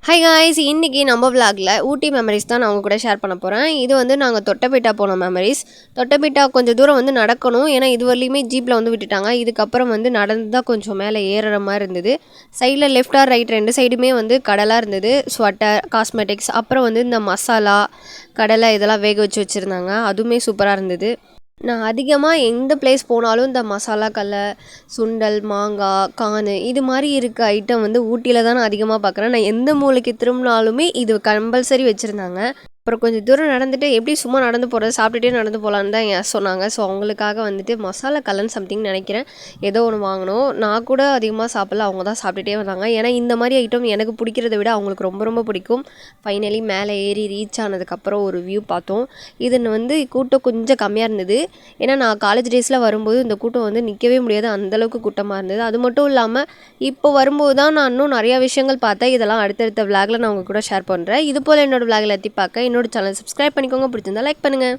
Hi guys, இன்றைக்கி நம்ம விலாகில் ஊட்டி memories தான் நான் உங்கள் கூட ஷேர் பண்ண போகிறேன். இது வந்து நாங்கள் தொட்டபெட்டா போன மெமரிஸ். தொட்டபெட்டா கொஞ்சம் தூரம் வந்து நடக்கணும், ஏன்னா இது வரலையுமே ஜீப்பில் வந்து விட்டுட்டாங்க. இதுக்கப்புறம் வந்து நடந்து தான் கொஞ்சம் மேலே ஏறுற மாதிரி இருந்தது. சைடில் லெஃப்ட் ஆர் ரைட் ரெண்டு சைடுமே வந்து கடலாக இருந்தது. ஸ்வெட்டர், காஸ்மெட்டிக்ஸ், அப்புறம் வந்து இந்த மசாலா கடலை இதெல்லாம் வேக வச்சு வச்சுருந்தாங்க. அதுவுமே சூப்பராக இருந்தது. நான் அதிகமாக எந்த பிளேஸ் போனாலும் இந்த மசாலா கடலை, சுண்டல், மாங்காய், கான் இது மாதிரி இருக்க ஐட்டம் வந்து ஊட்டியில் தான் நான் அதிகமாக பார்க்குறேன். நான் எந்த மூலைக்கு திரும்பினாலுமே இது கம்பல்சரி வச்சுருந்தாங்க. அப்புறம் கொஞ்சம் தூரம் நடந்துட்டு எப்படி சும்மா நடந்து போகிறது, சாப்பிட்டுட்டே நடந்து போகலான்னு தான் சொன்னாங்க. ஸோ அவங்களுக்காக வந்துட்டு மசாலா கல்லன் சம்திங் நினைக்கிறேன், ஏதோ ஒன்று வாங்கினோம். நான் கூட அதிகமாக சாப்பிடல, அவங்க தான் சாப்பிட்டுட்டே வந்தாங்க. ஏன்னா இந்த மாதிரி ஐட்டம் எனக்கு பிடிக்கிறத விட அவங்களுக்கு ரொம்ப ரொம்ப பிடிக்கும். ஃபைனலி மேலே ஏறி ரீச் ஆனதுக்கப்புறம் ஒரு வியூ பார்த்தோம். இது வந்து கூட்டம் கொஞ்சம் கம்மியாக இருந்தது. ஏன்னா நான் காலேஜ் டேஸில் வரும்போது இந்த கூட்டம் வந்து நிற்கவே முடியாது, அந்தளவுக்கு கூட்டமாக இருந்தது. அது மட்டும் இல்லாமல் இப்போ வரும்போது தான் நான் இன்னும் நிறையா விஷயங்கள் பார்த்தேன். இதெல்லாம் அடுத்தடுத்த விலாகில் நான் உங்கள் கூட ஷேர் பண்ணுறேன். இது போல் என்னோடய விலாகில் எத்தி பார்க்க என்னோட சேனல் சப்ஸ்கிரைப் பண்ணிக்கோங்க. பிடிச்சிருந்தா லைக் பண்ணுங்கள்.